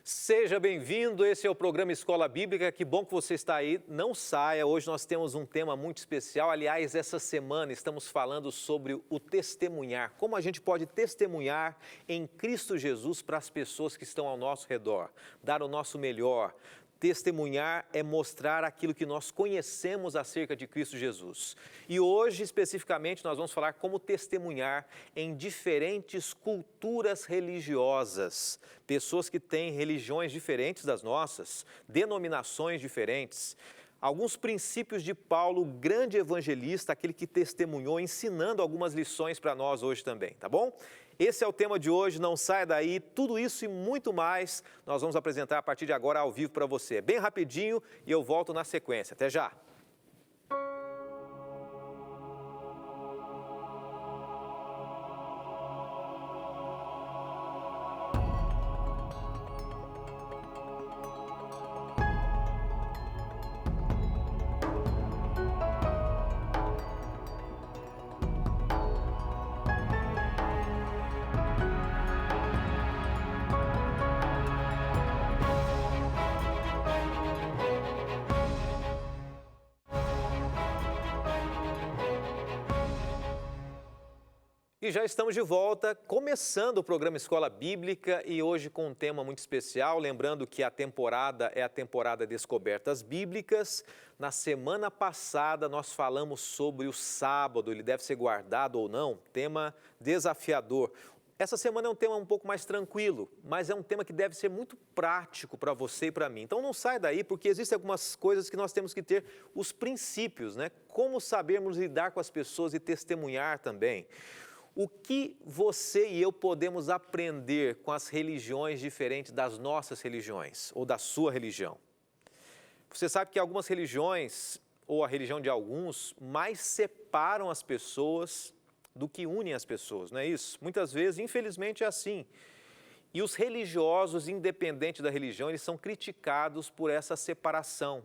Seja bem-vindo, esse é o programa Escola Bíblica, que bom que você está aí, não saia, hoje nós temos um tema muito especial, aliás, essa semana estamos falando sobre o testemunhar, como a gente pode testemunhar em Cristo Jesus para as pessoas que estão ao nosso redor, dar o nosso melhor. Testemunhar é mostrar aquilo que nós conhecemos acerca de Cristo Jesus. E hoje, especificamente, nós vamos falar como testemunhar em diferentes culturas religiosas. Pessoas que têm religiões diferentes das nossas, denominações diferentes. Alguns princípios de Paulo, grande evangelista, aquele que testemunhou, ensinando algumas lições para nós hoje também, tá bom? Esse é o tema de hoje, não saia daí, tudo isso e muito mais nós vamos apresentar a partir de agora ao vivo para você. Bem rapidinho e eu volto na sequência. Até já! E já estamos de volta, começando o programa Escola Bíblica e hoje com um tema muito especial, lembrando que a temporada é a temporada Descobertas Bíblicas. Na semana passada nós falamos sobre o sábado, ele deve ser guardado ou não, tema desafiador. Essa semana é um tema um pouco mais tranquilo, mas é um tema que deve ser muito prático para você e para mim. Então não sai daí, porque existem algumas coisas que nós temos que ter os princípios, né? Como sabermos lidar com as pessoas e testemunhar também. O que você e eu podemos aprender com as religiões diferentes das nossas religiões ou da sua religião? Você sabe que algumas religiões, ou a religião de alguns, mais separam as pessoas do que unem as pessoas, não é isso? Muitas vezes, infelizmente, é assim. E os religiosos, independente da religião, eles são criticados por essa separação.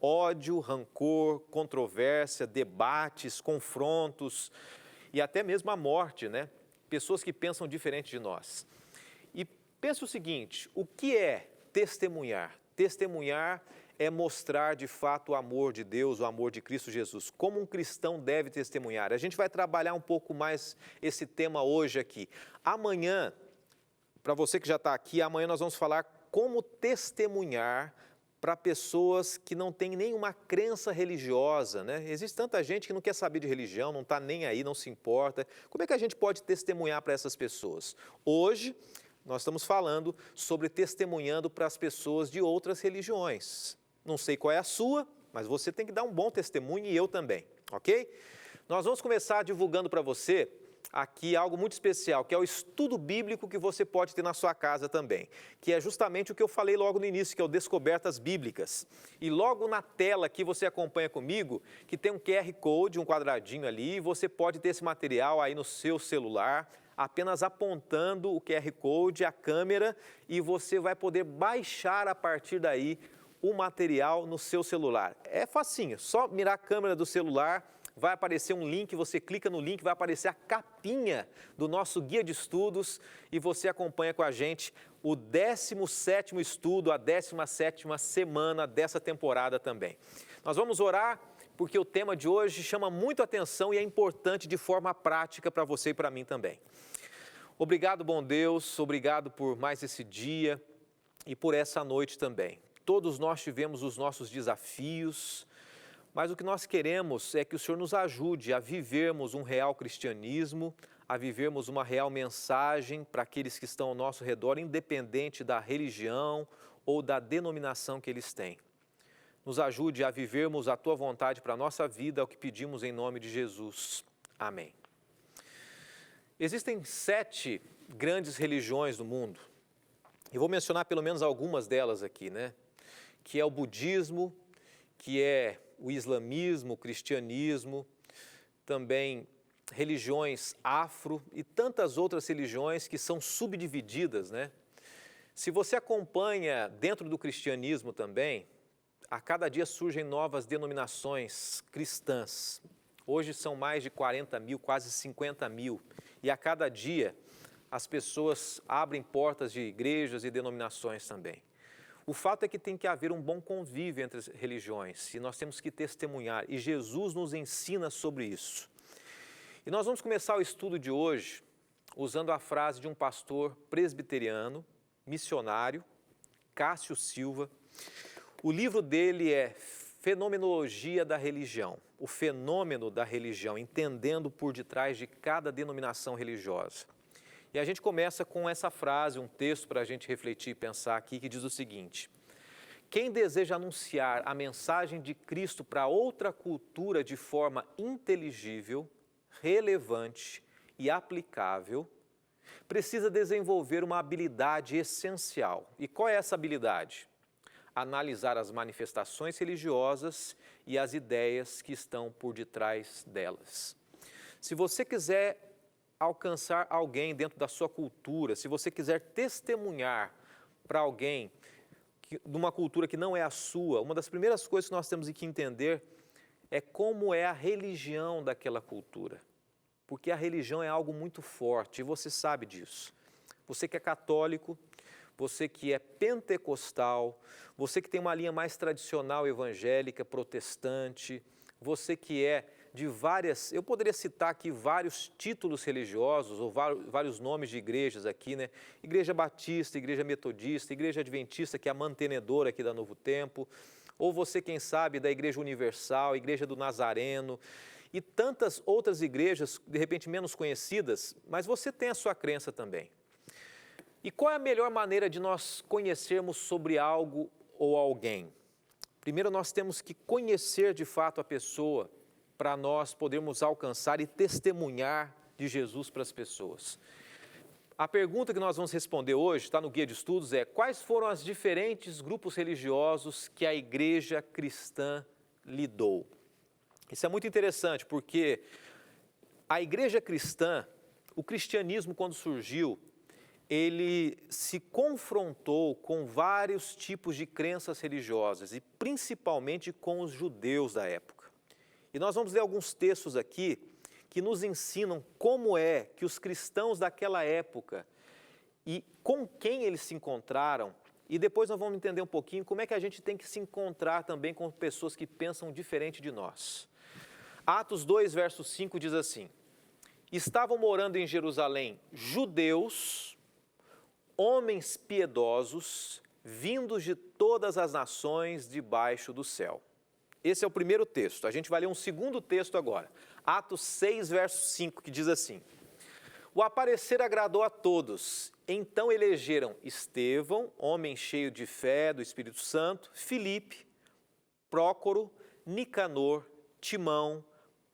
Ódio, rancor, controvérsia, debates, confrontos e até mesmo a morte, né? Pessoas que pensam diferente de nós. E pensa o seguinte, o que é testemunhar? Testemunhar é mostrar de fato o amor de Deus, o amor de Cristo Jesus. Como um cristão deve testemunhar? A gente vai trabalhar um pouco mais esse tema hoje aqui. Amanhã, para você que já está aqui, amanhã nós vamos falar como testemunhar para pessoas que não têm nenhuma crença religiosa, né? Existe tanta gente que não quer saber de religião, não está nem aí, não se importa. Como é que a gente pode testemunhar para essas pessoas? Hoje, nós estamos falando sobre testemunhando para as pessoas de outras religiões. Não sei qual é a sua, mas você tem que dar um bom testemunho e eu também, ok? Nós vamos começar divulgando para você aqui algo muito especial, que é o estudo bíblico que você pode ter na sua casa também, que é justamente o que eu falei logo no início, que é o Descobertas Bíblicas. E logo na tela aqui você acompanha comigo, que tem um QR Code, um quadradinho ali, e você pode ter esse material aí no seu celular, apenas apontando o QR Code, a câmera, e você vai poder baixar a partir daí o material no seu celular. É facinho, só mirar a câmera do celular, vai aparecer um link, você clica no link, vai aparecer a capinha do nosso guia de estudos e você acompanha com a gente o 17º estudo, a 17ª semana dessa temporada também. Nós vamos orar porque o tema de hoje chama muito atenção e é importante de forma prática para você e para mim também. Obrigado, bom Deus, obrigado por mais esse dia e por essa noite também. Todos nós tivemos os nossos desafios, mas o que nós queremos é que o Senhor nos ajude a vivermos um real cristianismo, a vivermos uma real mensagem para aqueles que estão ao nosso redor, independente da religião ou da denominação que eles têm. Nos ajude a vivermos a Tua vontade para a nossa vida, é o que pedimos em nome de Jesus. Amém. Existem 7 grandes religiões no mundo. Eu vou mencionar pelo menos algumas delas aqui, né? Que é o budismo, que é o islamismo, o cristianismo, também religiões afro e tantas outras religiões que são subdivididas, né? Se você acompanha dentro do cristianismo também, a cada dia surgem novas denominações cristãs. Hoje são mais de 40 mil, quase 50 mil. E a cada dia as pessoas abrem portas de igrejas e denominações também. O fato é que tem que haver um bom convívio entre as religiões e nós temos que testemunhar, e Jesus nos ensina sobre isso. E nós vamos começar o estudo de hoje usando a frase de um pastor presbiteriano, missionário, Cássio Silva. O livro dele é Fenomenologia da Religião, o fenômeno da religião, entendendo por detrás de cada denominação religiosa. E a gente começa com essa frase, um texto para a gente refletir e pensar aqui, que diz o seguinte: quem deseja anunciar a mensagem de Cristo para outra cultura de forma inteligível, relevante e aplicável, precisa desenvolver uma habilidade essencial. E qual é essa habilidade? Analisar as manifestações religiosas e as ideias que estão por detrás delas. Se você quiser alcançar alguém dentro da sua cultura, se você quiser testemunhar para alguém de uma cultura que não é a sua, uma das primeiras coisas que nós temos que entender é como é a religião daquela cultura. Porque a religião é algo muito forte e você sabe disso. Você que é católico, você que é pentecostal, você que tem uma linha mais tradicional evangélica, protestante, você que é de várias, eu poderia citar aqui vários títulos religiosos ou vários nomes de igrejas aqui, né? Igreja Batista, Igreja Metodista, Igreja Adventista, que é a mantenedora aqui da Novo Tempo, ou você, quem sabe, da Igreja Universal, Igreja do Nazareno, e tantas outras igrejas, de repente menos conhecidas, mas você tem a sua crença também. E qual é a melhor maneira de nós conhecermos sobre algo ou alguém? Primeiro, nós temos que conhecer de fato a pessoa, para nós podermos alcançar e testemunhar de Jesus para as pessoas. A pergunta que nós vamos responder hoje, está no guia de estudos, é: quais foram os diferentes grupos religiosos que a igreja cristã lidou? Isso é muito interessante, porque a igreja cristã, o cristianismo, quando surgiu, ele se confrontou com vários tipos de crenças religiosas, e principalmente com os judeus da época. E nós vamos ler alguns textos aqui que nos ensinam como é que os cristãos daquela época e com quem eles se encontraram, e depois nós vamos entender um pouquinho como é que a gente tem que se encontrar também com pessoas que pensam diferente de nós. Atos 2, verso 5 diz assim: estavam morando em Jerusalém judeus, homens piedosos, vindos de todas as nações debaixo do céu. Esse é o primeiro texto. A gente vai ler um segundo texto agora. Atos 6, verso 5, que diz assim: o aparecer agradou a todos. Então elegeram Estevão, homem cheio de fé do Espírito Santo, Filipe, Prócoro, Nicanor, Timão,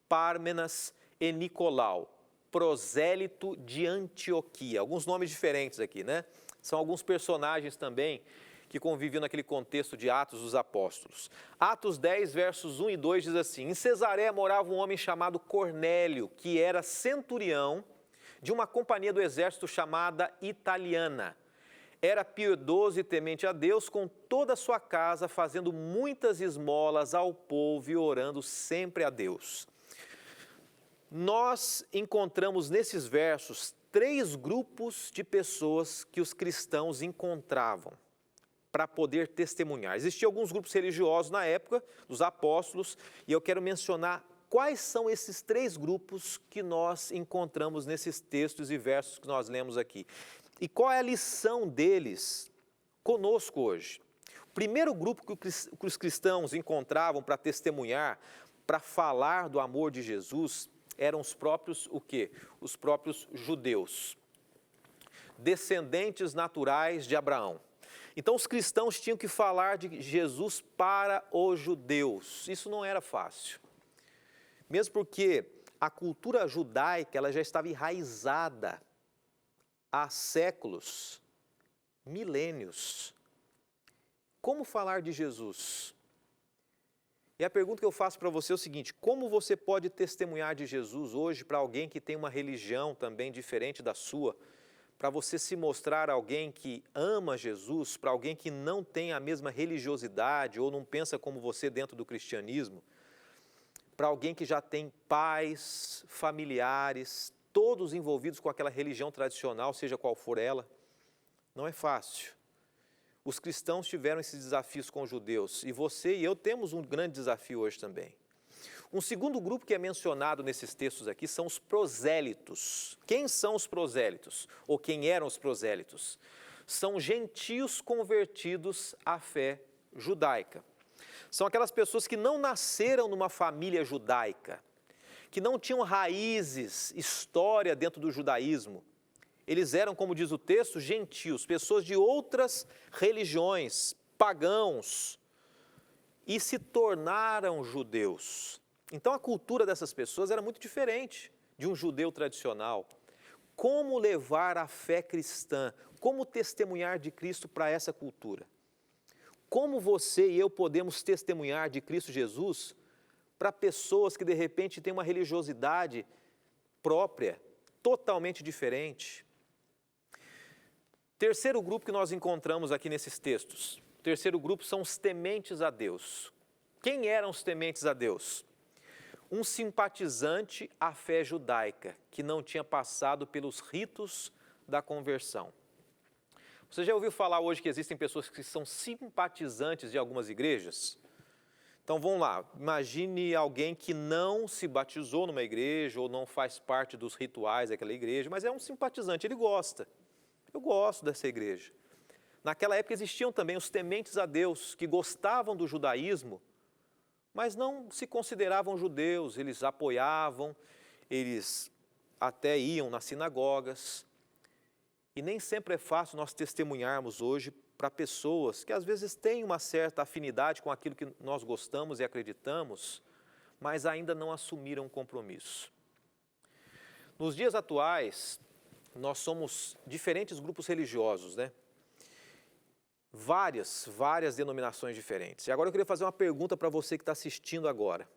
Pármenas e Nicolau, prosélito de Antioquia. Alguns nomes diferentes aqui, né? São alguns personagens também que conviviam naquele contexto de Atos dos Apóstolos. Atos 10, versos 1 e 2 diz assim: em Cesareia morava um homem chamado Cornélio, que era centurião de uma companhia do exército chamada Italiana. Era piedoso e temente a Deus com toda a sua casa, fazendo muitas esmolas ao povo e orando sempre a Deus. Nós encontramos nesses versos 3 grupos de pessoas que os cristãos encontravam para poder testemunhar. Existiam alguns grupos religiosos na época dos apóstolos, e eu quero mencionar quais são esses 3 grupos que nós encontramos nesses textos e versos que nós lemos aqui. E qual é a lição deles conosco hoje? O primeiro grupo que os cristãos encontravam para testemunhar, para falar do amor de Jesus, eram os próprios, o quê? Os próprios judeus, descendentes naturais de Abraão. Então, os cristãos tinham que falar de Jesus para os judeus. Isso não era fácil. Mesmo porque a cultura judaica ela já estava enraizada há séculos, milênios. Como falar de Jesus? E a pergunta que eu faço para você é o seguinte: como você pode testemunhar de Jesus hoje para alguém que tem uma religião também diferente da sua? Para você se mostrar alguém que ama Jesus, para alguém que não tem a mesma religiosidade ou não pensa como você dentro do cristianismo, para alguém que já tem pais, familiares, todos envolvidos com aquela religião tradicional, seja qual for ela. Não é fácil. Os cristãos tiveram esses desafios com os judeus, e você e eu temos um grande desafio hoje também. Um segundo grupo que é mencionado nesses textos aqui são os prosélitos. Quem são os prosélitos? Ou quem eram os prosélitos? São gentios convertidos à fé judaica. São aquelas pessoas que não nasceram numa família judaica, que não tinham raízes, história dentro do judaísmo. Eles eram, como diz o texto, gentios, pessoas de outras religiões, pagãos, e se tornaram judeus. Então a cultura dessas pessoas era muito diferente de um judeu tradicional. Como levar a fé cristã, como testemunhar de Cristo para essa cultura? Como você e eu podemos testemunhar de Cristo Jesus para pessoas que de repente têm uma religiosidade própria, totalmente diferente? Terceiro grupo que nós encontramos aqui nesses textos. O terceiro grupo são os tementes a Deus. Quem eram os tementes a Deus? Um simpatizante à fé judaica, que não tinha passado pelos ritos da conversão. Você já ouviu falar hoje que existem pessoas que são simpatizantes de algumas igrejas? Então vamos lá, imagine alguém que não se batizou numa igreja ou não faz parte dos rituais daquela igreja, mas é um simpatizante, ele gosta. Eu gosto dessa igreja. Naquela época existiam também os tementes a Deus, que gostavam do judaísmo, mas não se consideravam judeus, eles apoiavam, eles até iam nas sinagogas. E nem sempre é fácil nós testemunharmos hoje para pessoas que às vezes têm uma certa afinidade com aquilo que nós gostamos e acreditamos, mas ainda não assumiram um compromisso. Nos dias atuais, nós somos diferentes grupos religiosos, né? Várias denominações diferentes. E agora eu queria fazer uma pergunta para você que está assistindo agora.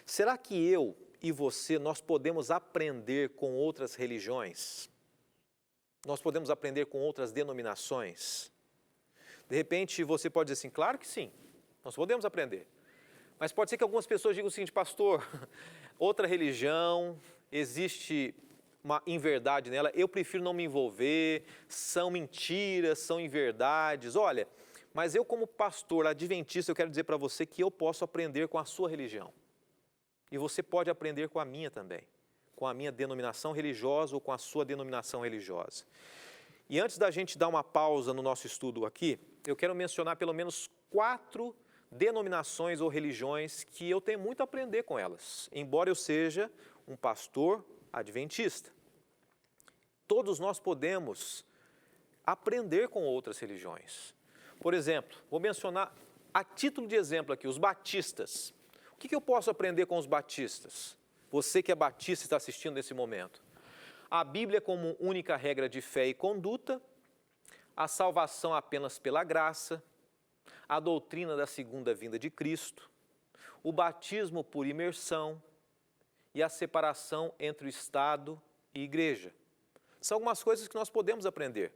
Será que eu e você, nós podemos aprender com outras religiões? Nós podemos aprender com outras denominações? De repente você pode dizer assim, claro que sim, nós podemos aprender. Mas pode ser que algumas pessoas digam o seguinte, pastor, outra religião, existe uma inverdade nela, eu prefiro não me envolver, são mentiras, são inverdades. Olha, mas eu como pastor adventista, eu quero dizer para você que eu posso aprender com a sua religião. E você pode aprender com a minha também, com a minha denominação religiosa ou com a sua denominação religiosa. E antes da gente dar uma pausa no nosso estudo aqui, eu quero mencionar pelo menos 4 denominações ou religiões que eu tenho muito a aprender com elas, embora eu seja um pastor adventista. Todos nós podemos aprender com outras religiões. Por exemplo, vou mencionar a título de exemplo aqui, os batistas. O que eu posso aprender com os batistas? Você que é batista e está assistindo nesse momento. A Bíblia como única regra de fé e conduta, a salvação apenas pela graça, a doutrina da segunda vinda de Cristo, o batismo por imersão e a separação entre o Estado e igreja. São algumas coisas que nós podemos aprender.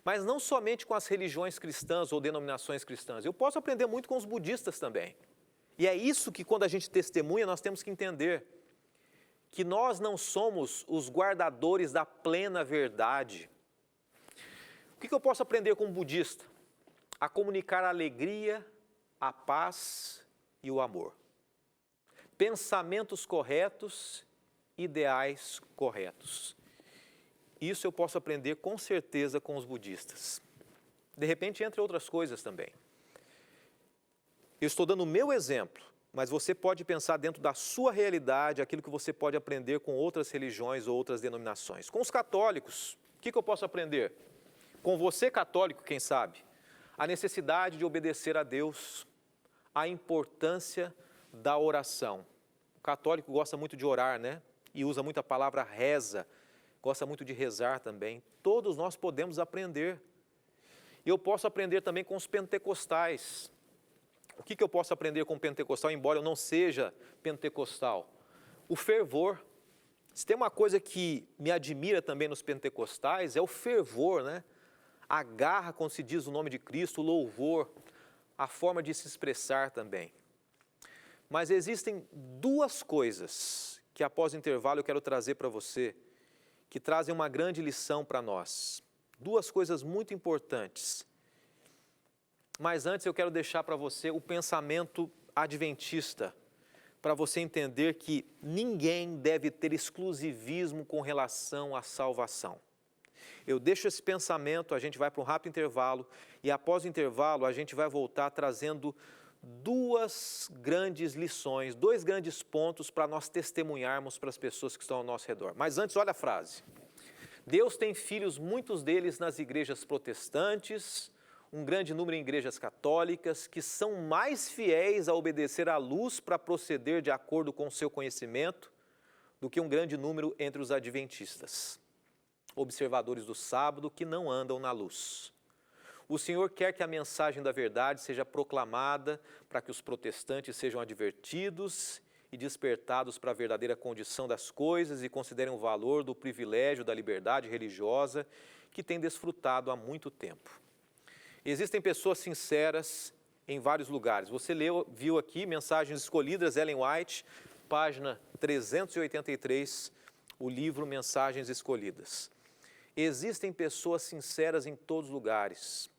Mas não somente com as religiões cristãs ou denominações cristãs. Eu posso aprender muito com os budistas também. E é isso que quando a gente testemunha nós temos que entender. Que nós não somos os guardadores da plena verdade. O que eu posso aprender com um budista? A comunicar a alegria, a paz e o amor. Pensamentos corretos, ideais corretos. Isso eu posso aprender com certeza com os budistas. De repente, entre outras coisas também. Eu estou dando o meu exemplo, mas você pode pensar dentro da sua realidade aquilo que você pode aprender com outras religiões ou outras denominações. Com os católicos, o que eu posso aprender? Com você católico, quem sabe? A necessidade de obedecer a Deus, a importância da oração. O católico gosta muito de orar, né? E usa muito a palavra reza, gosta muito de rezar também. Todos nós podemos aprender. E eu posso aprender também com os pentecostais. O que eu posso aprender com o pentecostal, embora eu não seja pentecostal? O fervor. Se tem uma coisa que me admira também nos pentecostais, é o fervor, né? A garra quando se diz o nome de Cristo, o louvor, a forma de se expressar também. Mas existem 2 coisas que após o intervalo eu quero trazer para você, que trazem uma grande lição para nós. Duas coisas muito importantes. Mas antes eu quero deixar para você o pensamento adventista, para você entender que ninguém deve ter exclusivismo com relação à salvação. Eu deixo esse pensamento, a gente vai para um rápido intervalo, e após o intervalo a gente vai voltar trazendo duas grandes lições, dois grandes pontos para nós testemunharmos para as pessoas que estão ao nosso redor. Mas antes, olha a frase. Deus tem filhos, muitos deles nas igrejas protestantes, um grande número em igrejas católicas, que são mais fiéis a obedecer à luz para proceder de acordo com o seu conhecimento, do que um grande número entre os adventistas, observadores do sábado que não andam na luz. O Senhor quer que a mensagem da verdade seja proclamada para que os protestantes sejam advertidos e despertados para a verdadeira condição das coisas e considerem o valor do privilégio da liberdade religiosa que têm desfrutado há muito tempo. Existem pessoas sinceras em vários lugares. Você viu aqui Mensagens Escolhidas, Ellen White, página 383, o livro Mensagens Escolhidas. Existem pessoas sinceras em todos os lugares.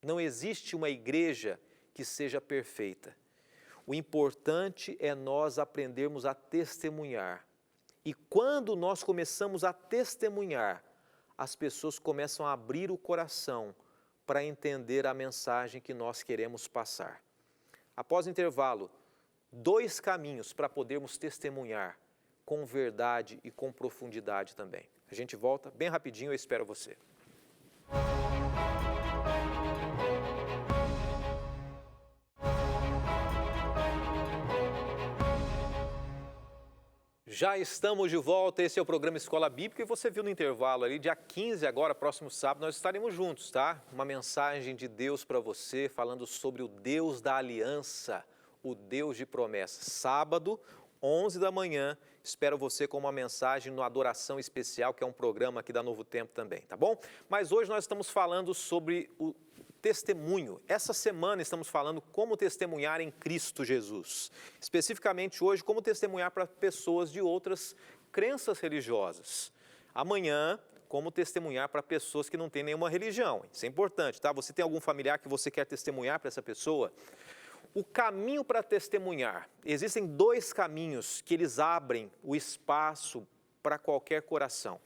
Não existe uma igreja que seja perfeita. O importante é nós aprendermos a testemunhar. E quando nós começamos a testemunhar, as pessoas começam a abrir o coração para entender a mensagem que nós queremos passar. Após o intervalo, dois caminhos para podermos testemunhar com verdade e com profundidade também. A gente volta bem rapidinho, eu espero você. Já estamos de volta, esse é o programa Escola Bíblica e você viu no intervalo ali, dia 15 agora, próximo sábado, nós estaremos juntos, tá? Uma mensagem de Deus para você, falando sobre o Deus da aliança, o Deus de promessas. Sábado, 11 da manhã, espero você com uma mensagem no Adoração Especial, que é um programa aqui da Novo Tempo também, tá bom? Mas hoje nós estamos falando sobre o testemunho. Essa semana estamos falando como testemunhar em Cristo Jesus. Especificamente hoje, como testemunhar para pessoas de outras crenças religiosas. Amanhã, como testemunhar para pessoas que não têm nenhuma religião. Isso é importante, tá? Você tem algum familiar que você quer testemunhar para essa pessoa? O caminho para testemunhar. Existem dois caminhos que eles abrem o espaço para qualquer coração.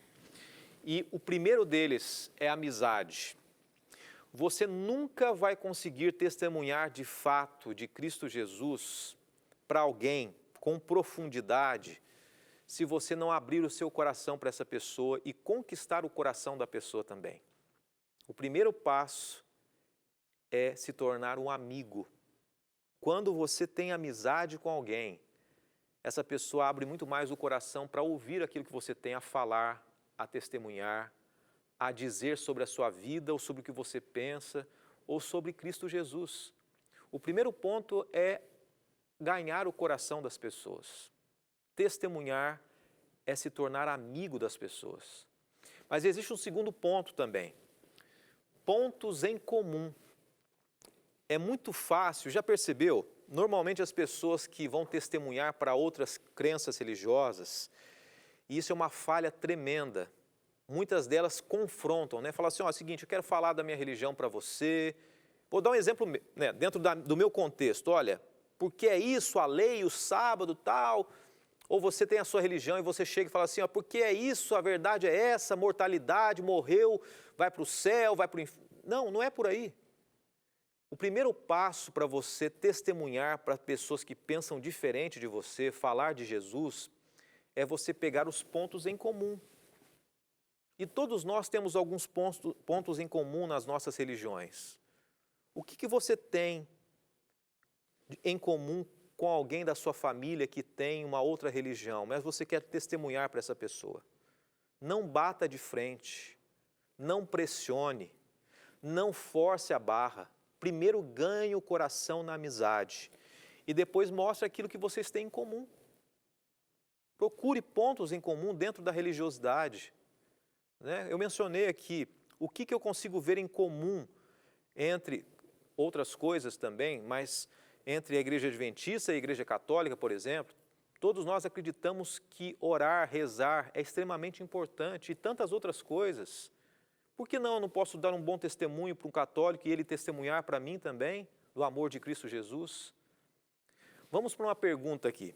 E o primeiro deles é a amizade. Você nunca vai conseguir testemunhar de fato de Cristo Jesus para alguém com profundidade se você não abrir o seu coração para essa pessoa e conquistar o coração da pessoa também. O primeiro passo é se tornar um amigo. Quando você tem amizade com alguém, essa pessoa abre muito mais o coração para ouvir aquilo que você tem a falar, a testemunhar, a dizer sobre a sua vida, ou sobre o que você pensa, ou sobre Cristo Jesus. O primeiro ponto é ganhar o coração das pessoas. Testemunhar é se tornar amigo das pessoas. Mas existe um segundo ponto também. Pontos em comum. É muito fácil, já percebeu? Normalmente as pessoas que vão testemunhar para outras crenças religiosas, e isso é uma falha tremenda. Muitas delas confrontam, né? Falam assim, ó, é o seguinte, eu quero falar da minha religião para você. Vou dar um exemplo, né, dentro do meu contexto. Olha, porque é isso, a lei, o sábado, tal. Ou você tem a sua religião e você chega e fala assim, ó, porque é isso, a verdade é essa, a mortalidade, morreu, vai para o céu, vai para o inferno. Não, não é por aí. O primeiro passo para você testemunhar para pessoas que pensam diferente de você, falar de Jesus, é você pegar os pontos em comum. E todos nós temos alguns pontos em comum nas nossas religiões. O que você tem em comum com alguém da sua família que tem uma outra religião, mas você quer testemunhar para essa pessoa? Não bata de frente, não pressione, não force a barra. Primeiro ganhe o coração na amizade e depois mostre aquilo que vocês têm em comum. Procure pontos em comum dentro da religiosidade. Eu mencionei aqui o que eu consigo ver em comum entre outras coisas também, mas entre a igreja adventista e a igreja católica, por exemplo, Todos nós acreditamos que orar, rezar é extremamente importante e tantas outras coisas. Por que não? Eu não posso dar um bom testemunho para um católico e ele testemunhar para mim também do amor de Cristo Jesus? Vamos para uma pergunta aqui.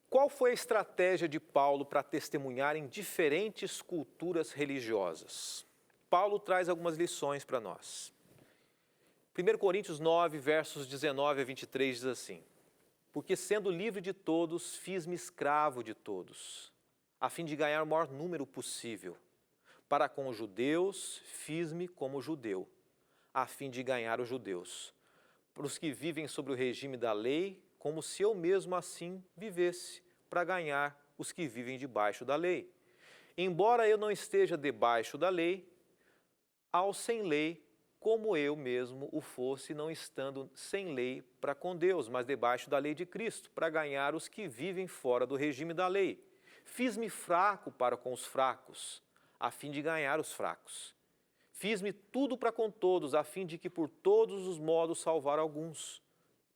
Qual foi a estratégia de Paulo para testemunhar em diferentes culturas religiosas? Paulo traz algumas lições para nós. 1 Coríntios 9, versos 19 a 23 diz assim: porque sendo livre de todos, fiz-me escravo de todos, a fim de ganhar o maior número possível. Para com os judeus, fiz-me como judeu, a fim de ganhar os judeus. Para os que vivem sobre o regime da lei, como se eu mesmo assim vivesse, para ganhar os que vivem debaixo da lei. Embora eu não esteja debaixo da lei, ao sem lei, como eu mesmo o fosse, não estando sem lei para com Deus, mas debaixo da lei de Cristo, para ganhar os que vivem fora do regime da lei. Fiz-me fraco para com os fracos, a fim de ganhar os fracos. Fiz-me tudo para com todos, a fim de que por todos os modos salvar alguns.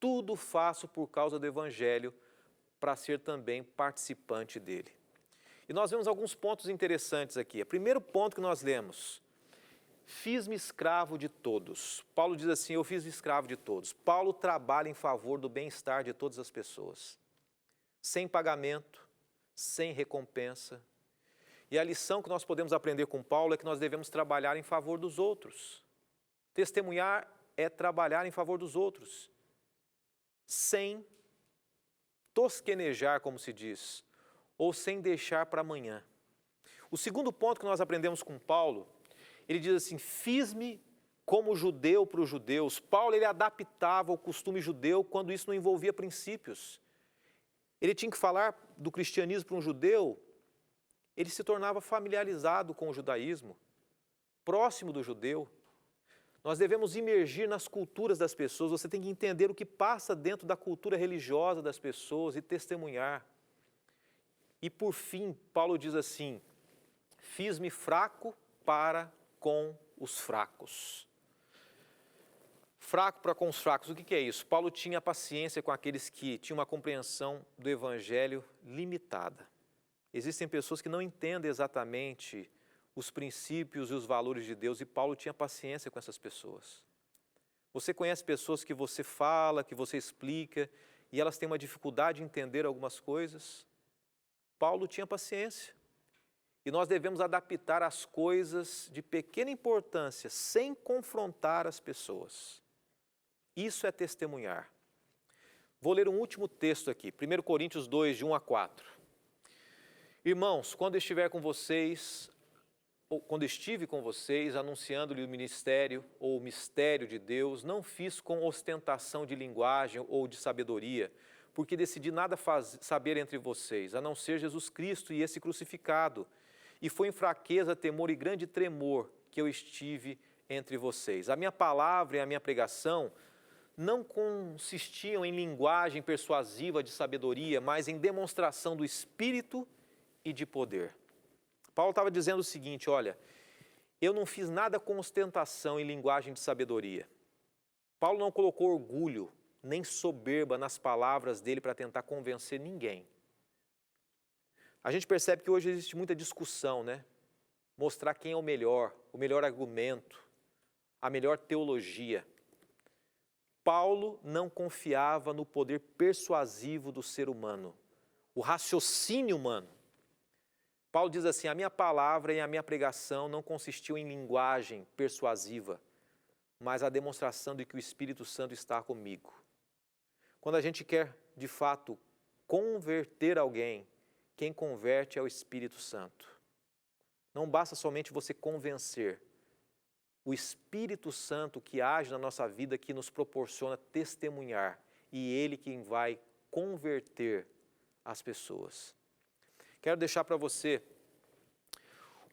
Tudo faço por causa do Evangelho, para ser também participante dele. E nós vemos alguns pontos interessantes aqui. O primeiro ponto que nós lemos: fiz-me escravo de todos. Paulo diz assim: eu fiz-me escravo de todos. Paulo trabalha em favor do bem-estar de todas as pessoas, sem pagamento, sem recompensa. E a lição que nós podemos aprender com Paulo é que nós devemos trabalhar em favor dos outros. Testemunhar é trabalhar em favor dos outros, sem tosquenejar, como se diz, ou sem deixar para amanhã. O segundo ponto que nós aprendemos com Paulo, ele diz assim: fiz-me como judeu para os judeus. Paulo, ele adaptava o costume judeu quando isso não envolvia princípios. Ele tinha que falar do cristianismo para um judeu, ele se tornava familiarizado com o judaísmo, próximo do judeu. Nós devemos imergir nas culturas das pessoas, você tem que entender o que passa dentro da cultura religiosa das pessoas e testemunhar. E por fim, Paulo diz assim: fiz-me fraco para com os fracos. Fraco para com os fracos, o que é isso? Paulo tinha paciência com aqueles que tinham uma compreensão do Evangelho limitada. Existem pessoas que não entendem exatamente os princípios e os valores de Deus, e Paulo tinha paciência com essas pessoas. Você conhece pessoas que você fala, que você explica, e elas têm uma dificuldade de entender algumas coisas? Paulo tinha paciência. E nós devemos adaptar as coisas de pequena importância, sem confrontar as pessoas. Isso é testemunhar. Vou ler um último texto aqui, 1 Coríntios 2, de 1 a 4. Irmãos, quando estive com vocês anunciando-lhe o ministério ou o mistério de Deus, não fiz com ostentação de linguagem ou de sabedoria, porque decidi nada saber entre vocês, a não ser Jesus Cristo e esse crucificado. E foi em fraqueza, temor e grande tremor que eu estive entre vocês. A minha palavra e a minha pregação não consistiam em linguagem persuasiva de sabedoria, mas em demonstração do Espírito e de poder. Paulo estava dizendo o seguinte: olha, eu não fiz nada com ostentação em linguagem de sabedoria. Paulo não colocou orgulho nem soberba nas palavras dele para tentar convencer ninguém. A gente percebe que hoje existe muita discussão, né? Mostrar quem é o melhor argumento, a melhor teologia. Paulo não confiava no poder persuasivo do ser humano, o raciocínio humano. Paulo diz assim: a minha palavra e a minha pregação não consistiu em linguagem persuasiva, mas a demonstração de que o Espírito Santo está comigo. Quando a gente quer, de fato, converter alguém, quem converte é o Espírito Santo. Não basta somente você convencer. O Espírito Santo que age na nossa vida, que nos proporciona testemunhar, e Ele quem vai converter as pessoas. Quero deixar para você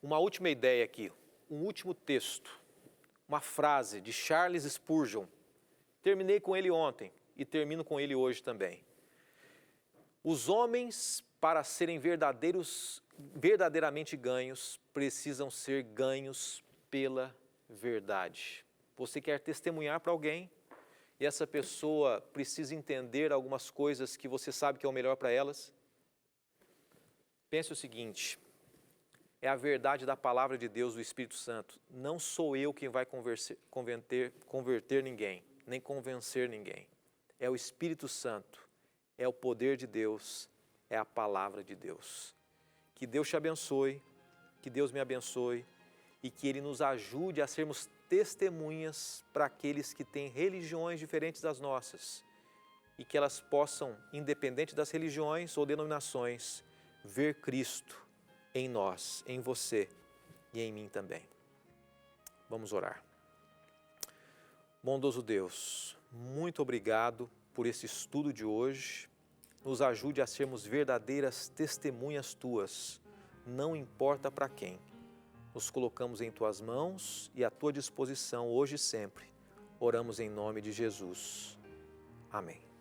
uma última ideia aqui, um último texto, uma frase de Charles Spurgeon. Terminei com ele ontem e termino com ele hoje também. Os homens, para serem verdadeiramente ganhos, precisam ser ganhos pela verdade. Você quer testemunhar para alguém? e essa pessoa precisa entender algumas coisas que você sabe que é o melhor para elas? Pense o seguinte, é a verdade da palavra de Deus, do Espírito Santo. Não sou eu quem vai converter ninguém, nem convencer ninguém. É o Espírito Santo, é o poder de Deus, é a palavra de Deus. Que Deus te abençoe, que Deus me abençoe e que Ele nos ajude a sermos testemunhas para aqueles que têm religiões diferentes das nossas e que elas possam, independente das religiões ou denominações, ver Cristo em nós, em você e em mim também. Vamos orar. Bondoso Deus, muito obrigado por esse estudo de hoje. Nos ajude a sermos verdadeiras testemunhas Tuas, não importa para quem. Nos colocamos em Tuas mãos e à Tua disposição hoje e sempre. Oramos em nome de Jesus. Amém.